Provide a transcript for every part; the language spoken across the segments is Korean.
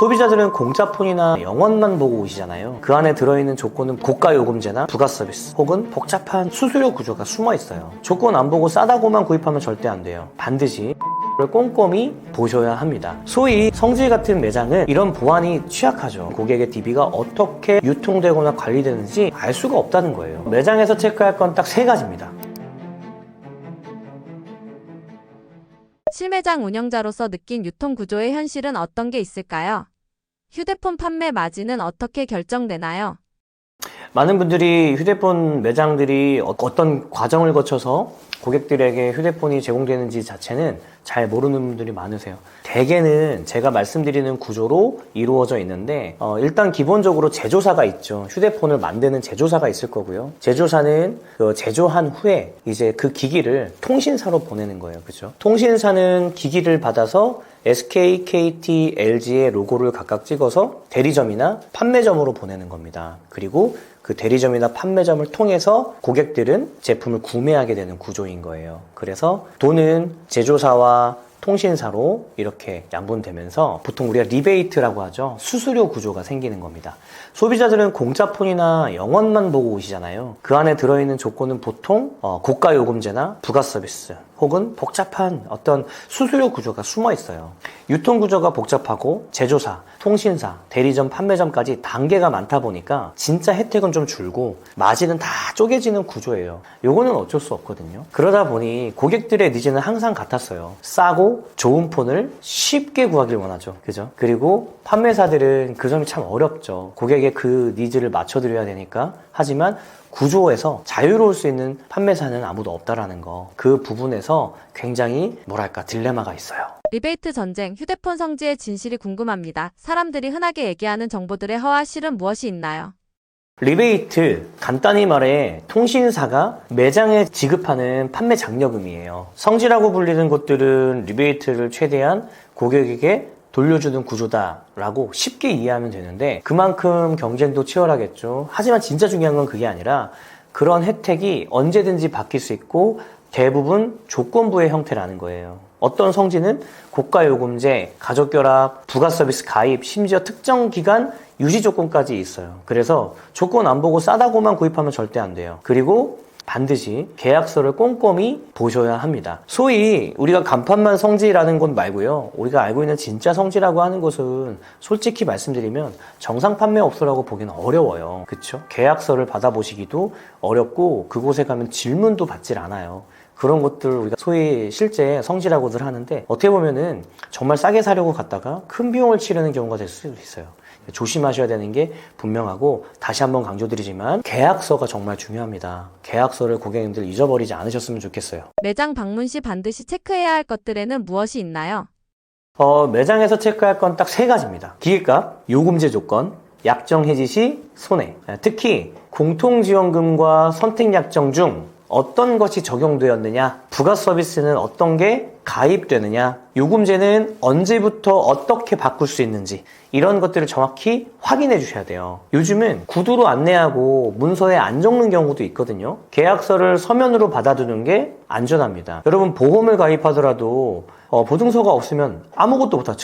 소비자들은 공짜 폰이나 영원만 보고 오시잖아요. 그 안에 들어있는 조건은 고가 요금제나 부가 서비스 혹은 복잡한 수수료 구조가 숨어 있어요. 조건 안 보고 싸다고만 구입하면 절대 안 돼요. 반드시 를 꼼꼼히 보셔야 합니다. 소위 성질 같은 매장은 이런 보안이 취약하죠. 고객의 DB가 어떻게 유통되거나 관리되는지 알 수가 없다는 거예요. 매장에서 체크할 건 딱 3가지입니다. 실매장 운영자로서 느낀 유통구조의 현실은 어떤 게 있을까요? 휴대폰 판매 마진은 어떻게 결정되나요? 많은 분들이 휴대폰 매장들이 어떤 과정을 거쳐서 고객들에게 휴대폰이 제공되는지 자체는 잘 모르는 분들이 많으세요. 대개는 제가 말씀드리는 구조로 이루어져 있는데 일단 기본적으로 제조사가 있죠. 휴대폰을 만드는 제조사가 있을 거고요. 제조사는 제조한 후에 이제 그 기기를 통신사로 보내는 거예요. 그죠? 통신사는 기기를 받아서 SK, KT, LG의 로고를 각각 찍어서 대리점이나 판매점으로 보내는 겁니다. 그리고 그 대리점이나 판매점을 통해서 고객들은 제품을 구매하게 되는 구조인 거예요. 그래서 돈은 제조사와 통신사로 이렇게 양분되면서 보통 우리가 리베이트라고 하죠. 수수료 구조가 생기는 겁니다. 소비자들은 공짜 폰이나 영원만 보고 오시잖아요. 그 안에 들어있는 조건은 보통 고가 요금제나 부가 서비스 혹은 복잡한 어떤 수수료 구조가 숨어 있어요. 유통 구조가 복잡하고 제조사, 통신사, 대리점, 판매점까지 단계가 많다 보니까 진짜 혜택은 좀 줄고 마진은 다 쪼개지는 구조예요. 요거는 어쩔 수 없거든요. 그러다 보니 고객들의 니즈는 항상 같았어요. 싸고 좋은 폰을 쉽게 구하길 원하죠. 그죠? 그리고 판매사들은 그 점이 참 어렵죠. 고객의 그 니즈를 맞춰드려야 되니까. 하지만 구조에서 자유로울 수 있는 판매사는 아무도 없다라는 거. 그 부분에서 굉장히 딜레마가 있어요. 리베이트 전쟁, 휴대폰 성지의 진실이 궁금합니다. 사람들이 흔하게 얘기하는 정보들의 허와 실은 무엇이 있나요? 리베이트, 간단히 말해 통신사가 매장에 지급하는 판매 장려금이에요. 성지라고 불리는 곳들은 리베이트를 최대한 고객에게 돌려주는 구조다라고 쉽게 이해하면 되는데 그만큼 경쟁도 치열하겠죠. 하지만 진짜 중요한 건 그게 아니라 그런 혜택이 언제든지 바뀔 수 있고 대부분 조건부의 형태라는 거예요. 어떤 성지는 고가 요금제, 가족결합, 부가 서비스 가입, 심지어 특정 기간 유지 조건까지 있어요. 그래서 조건 안 보고 싸다고만 구입하면 절대 안 돼요. 그리고 반드시 계약서를 꼼꼼히 보셔야 합니다. 소위 우리가 간판만 성지라는 것 말고요. 우리가 알고 있는 진짜 성지라고 하는 것은 솔직히 말씀드리면 정상 판매업소라고 보기는 어려워요. 그쵸? 계약서를 받아보시기도 어렵고 그곳에 가면 질문도 받질 않아요. 그런 것들 우리가 소위 실제 성지라고들 하는데 어떻게 보면은 정말 싸게 사려고 갔다가 큰 비용을 치르는 경우가 될 수도 있어요. 조심하셔야 되는 게 분명하고 다시 한번 강조드리지만 계약서가 정말 중요합니다. 계약서를 고객님들 잊어버리지 않으셨으면 좋겠어요. 매장 방문 시 반드시 체크해야 할 것들에는 무엇이 있나요? 매장에서 체크할 건 딱 3가지입니다. 기기값, 요금제 조건, 약정 해지 시 손해. 특히 공통지원금과 선택약정 중 어떤 것이 적용되었느냐, 부가 서비스는 어떤 게 가입되느냐, 요금제는 언제부터 어떻게 바꿀 수 있는지 이런 것들을 정확히 확인해 주셔야 돼요. 요즘은 구두로 안내하고 문서에 안 적는 경우도 있거든요. 계약서를 서면으로 받아두는 게 안전합니다. 여러분 보험을 가입하더라도 보증서가 없으면 아무것도 못하죠.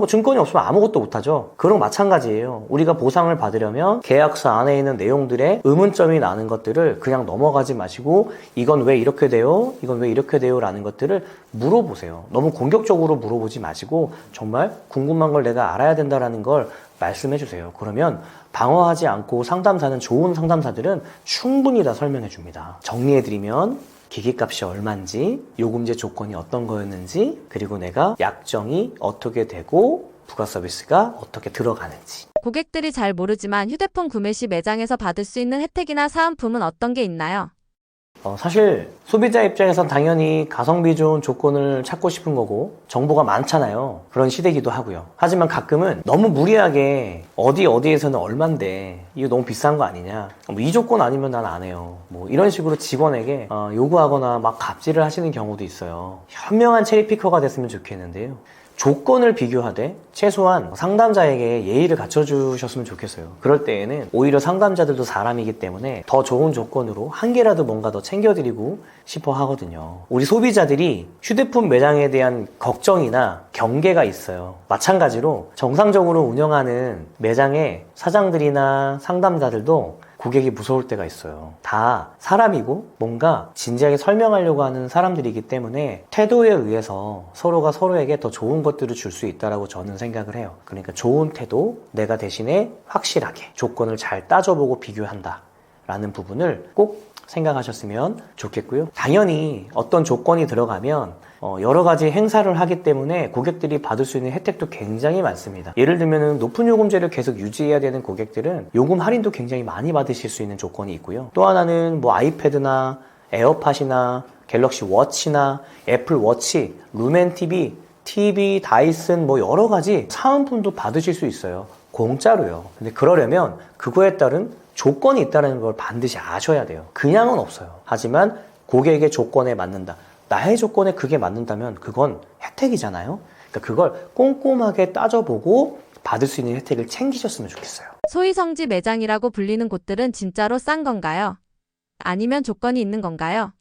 증권이 없으면 아무것도 못하죠. 그런 마찬가지예요. 우리가 보상을 받으려면 계약서 안에 있는 내용들에 의문점이 나는 것들을 그냥 넘어가지 마시고 이건 왜 이렇게 돼요? 이건 왜 이렇게 돼요? 라는 것들을 물어보세요. 너무 공격적으로 물어보지 마시고 정말 궁금한 걸 내가 알아야 된다라는 걸 말씀해 주세요. 그러면 방어하지 않고 상담사는 좋은 상담사들은 충분히 다 설명해 줍니다. 정리해드리면 기기값이 얼마인지, 요금제 조건이 어떤 거였는지, 그리고 내가 약정이 어떻게 되고 부가 서비스가 어떻게 들어가는지. 고객들이 잘 모르지만 휴대폰 구매 시 매장에서 받을 수 있는 혜택이나 사은품은 어떤 게 있나요? 사실 소비자 입장에선 당연히 가성비 좋은 조건을 찾고 싶은 거고 정보가 많잖아요. 그런 시대이기도 하고요. 하지만 가끔은 너무 무리하게 어디에서는 얼만데 이거 너무 비싼 거 아니냐, 이 조건 아니면 난 안 해요, 이런 식으로 직원에게 요구하거나 막 갑질을 하시는 경우도 있어요. 현명한 체리피커가 됐으면 좋겠는데요. 조건을 비교하되 최소한 상담자에게 예의를 갖춰주셨으면 좋겠어요. 그럴 때에는 오히려 상담자들도 사람이기 때문에 더 좋은 조건으로 한 개라도 뭔가 더 챙겨드리고 싶어 하거든요. 우리 소비자들이 휴대폰 매장에 대한 걱정이나 경계가 있어요. 마찬가지로 정상적으로 운영하는 매장의 사장들이나 상담자들도 고객이 무서울 때가 있어요. 다 사람이고 뭔가 진지하게 설명하려고 하는 사람들이기 때문에 태도에 의해서 서로가 서로에게 더 좋은 것들을 줄 수 있다고 저는 생각을 해요. 그러니까 좋은 태도, 내가 대신에 확실하게 조건을 잘 따져보고 비교한다 라는 부분을 꼭 생각하셨으면 좋겠고요. 당연히 어떤 조건이 들어가면 여러 가지 행사를 하기 때문에 고객들이 받을 수 있는 혜택도 굉장히 많습니다. 예를 들면 높은 요금제를 계속 유지해야 되는 고객들은 요금 할인도 굉장히 많이 받으실 수 있는 조건이 있고요. 또 하나는 뭐 아이패드나 에어팟이나 갤럭시 워치나 애플 워치, 루멘 TV, 다이슨 뭐 여러 가지 사은품도 받으실 수 있어요. 공짜로요. 근데 그러려면 그거에 따른 조건이 있다는 걸 반드시 아셔야 돼요. 그냥은 없어요. 하지만 고객의 조건에 맞는다. 나의 조건에 그게 맞는다면 그건 혜택이잖아요. 그러니까 그걸 꼼꼼하게 따져보고 받을 수 있는 혜택을 챙기셨으면 좋겠어요. 소위 성지 매장이라고 불리는 곳들은 진짜로 싼 건가요? 아니면 조건이 있는 건가요?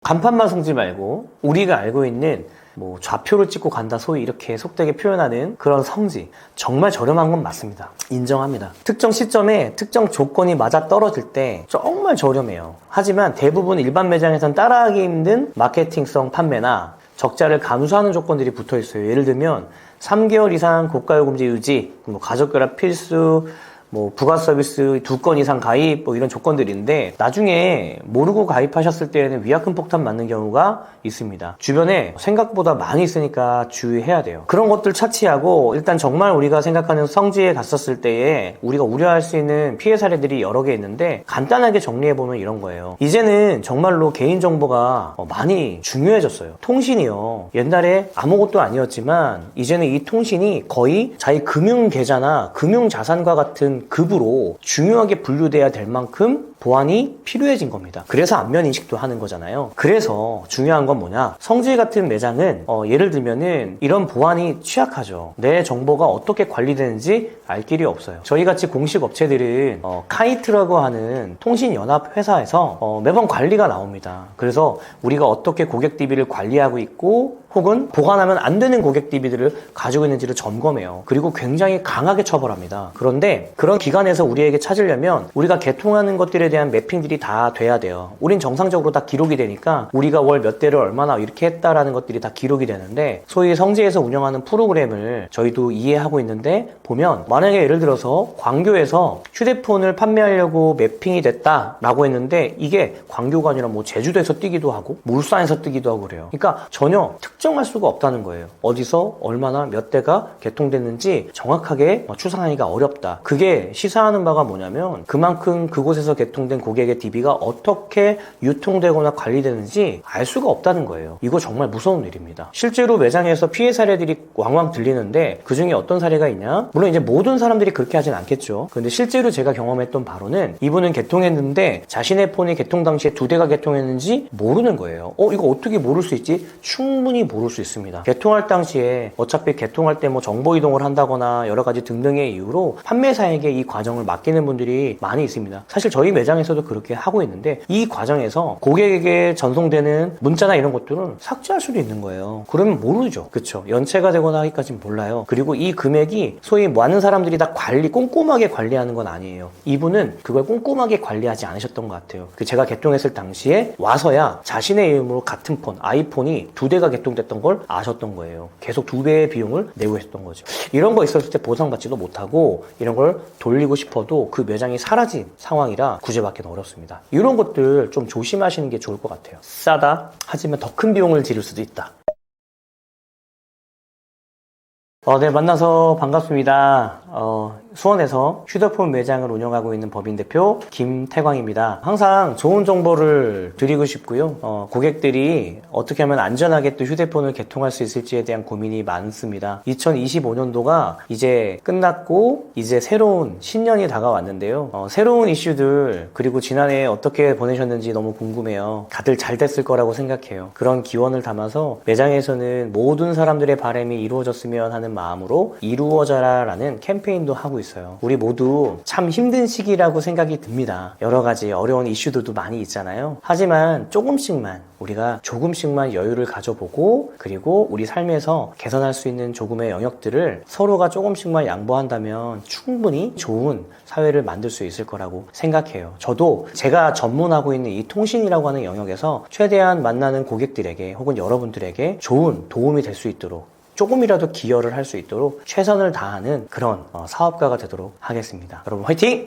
간판만 성지 말고 우리가 알고 있는 뭐 좌표를 찍고 간다 소위 이렇게 속되게 표현하는 그런 성지 정말 저렴한 건 맞습니다. 인정합니다. 특정 시점에 특정 조건이 맞아 떨어질 때 정말 저렴해요. 하지만 대부분 일반 매장에선 따라하기 힘든 마케팅성 판매나 적자를 감수하는 조건들이 붙어 있어요. 예를 들면 3개월 이상 고가요금제 유지, 뭐 가족결합 필수, 뭐 부가 서비스 2건 이상 가입 뭐 이런 조건들인데 나중에 모르고 가입하셨을 때에는 위약금 폭탄 맞는 경우가 있습니다. 주변에 생각보다 많이 있으니까 주의해야 돼요. 그런 것들 차치하고 일단 정말 우리가 생각하는 성지에 갔었을 때에 우리가 우려할 수 있는 피해 사례들이 여러 개 있는데 간단하게 정리해보면 이런 거예요. 이제는 정말로 개인정보가 많이 중요해졌어요. 통신이요. 옛날에 아무것도 아니었지만 이제는 이 통신이 거의 자기 금융계좌나 금융자산과 같은 급으로 중요하게 분류돼야 될 만큼 보안이 필요해진 겁니다. 그래서 안면 인식도 하는 거잖아요. 그래서 중요한 건 뭐냐? 성지 같은 매장은 예를 들면은 이런 보안이 취약하죠. 내 정보가 어떻게 관리되는지 알 길이 없어요. 저희 같이 공식 업체들은 카이트라고 하는 통신연합 회사에서 매번 관리가 나옵니다. 그래서 우리가 어떻게 고객 DB를 관리하고 있고 혹은 보관하면 안 되는 고객 DB들을 가지고 있는지를 점검해요. 그리고 굉장히 강하게 처벌합니다. 그런데 그런 기관에서 우리에게 찾으려면 우리가 개통하는 것들에 대한 매핑들이 다 돼야 돼요. 우린 정상적으로 다 기록이 되니까 우리가 월 몇 대를 얼마나 이렇게 했다라는 것들이 다 기록이 되는데 소위 성지에서 운영하는 프로그램을 저희도 이해하고 있는데 보면 만약에 예를 들어서 광교에서 휴대폰을 판매하려고 매핑이 됐다라고 했는데 이게 광교가 아니라 뭐 제주도에서 뜨기도 하고 울산에서 뜨기도 하고 그래요. 그러니까 전혀 특정할 수가 없다는 거예요. 어디서 얼마나 몇 대가 개통됐는지 정확하게 추산하기가 어렵다. 그게 시사하는 바가 뭐냐면 그만큼 그곳에서 개통된 고객의 DB가 어떻게 유통되거나 관리되는지 알 수가 없다는 거예요. 이거 정말 무서운 일입니다. 실제로 매장에서 피해 사례들이 왕왕 들리는데 그 중에 어떤 사례가 있냐? 물론 이제 모든 사람들이 그렇게 하진 않겠죠. 그런데 실제로 제가 경험했던 바로는 이분은 개통했는데 자신의 폰이 개통 당시에 2대가 개통했는지 모르는 거예요. 이거 어떻게 모를 수 있지? 충분히 모를 수 있습니다. 개통할 당시에 어차피 개통할 때 뭐 정보 이동을 한다거나 여러 가지 등등의 이유로 판매사에게 이 과정을 맡기는 분들이 많이 있습니다. 사실 저희 매장에서도 그렇게 하고 있는데 이 과정에서 고객에게 전송되는 문자나 이런 것들은 삭제할 수도 있는 거예요. 그러면 모르죠. 그쵸? 연체가 되거나 하기까지는 몰라요. 그리고 이 금액이 소위 많은 사람들이 다 꼼꼼하게 관리하는 건 아니에요. 이분은 그걸 꼼꼼하게 관리하지 않으셨던 것 같아요. 제가 개통했을 당시에 와서야 자신의 이름으로 같은 폰, 아이폰이 2대가 개통됐던 걸 아셨던 거예요. 계속 2배의 비용을 내고 있었던 거죠. 이런 거 있었을 때 보상받지도 못하고 이런 걸 돌리고 싶어도 그 매장이 사라진 상황이라 구제받기는 어렵습니다. 이런 것들 좀 조심하시는 게 좋을 것 같아요. 싸다? 하지만 더 큰 비용을 지를 수도 있다. 네, 만나서 반갑습니다. 수원에서 휴대폰 매장을 운영하고 있는 법인 대표 김태광입니다. 항상 좋은 정보를 드리고 싶고요. 고객들이 어떻게 하면 안전하게 또 휴대폰을 개통할 수 있을지에 대한 고민이 많습니다. 2025년도가 이제 끝났고 이제 새로운 신년이 다가왔는데요. 새로운 이슈들 그리고 지난해 어떻게 보내셨는지 너무 궁금해요. 다들 잘 됐을 거라고 생각해요. 그런 기원을 담아서 매장에서는 모든 사람들의 바람이 이루어졌으면 하는 마음으로 이루어져라 라는 캠페인도 하고 있어요. 우리 모두 참 힘든 시기라고 생각이 듭니다. 여러 가지 어려운 이슈들도 많이 있잖아요. 하지만 우리가 조금씩만 여유를 가져보고 그리고 우리 삶에서 개선할 수 있는 조금의 영역들을 서로가 조금씩만 양보한다면 충분히 좋은 사회를 만들 수 있을 거라고 생각해요. 저도 제가 전문하고 있는 이 통신이라고 하는 영역에서 최대한 만나는 고객들에게 혹은 여러분들에게 좋은 도움이 될 수 있도록 조금이라도 기여를 할 수 있도록 최선을 다하는 그런 사업가가 되도록 하겠습니다. 여러분 화이팅!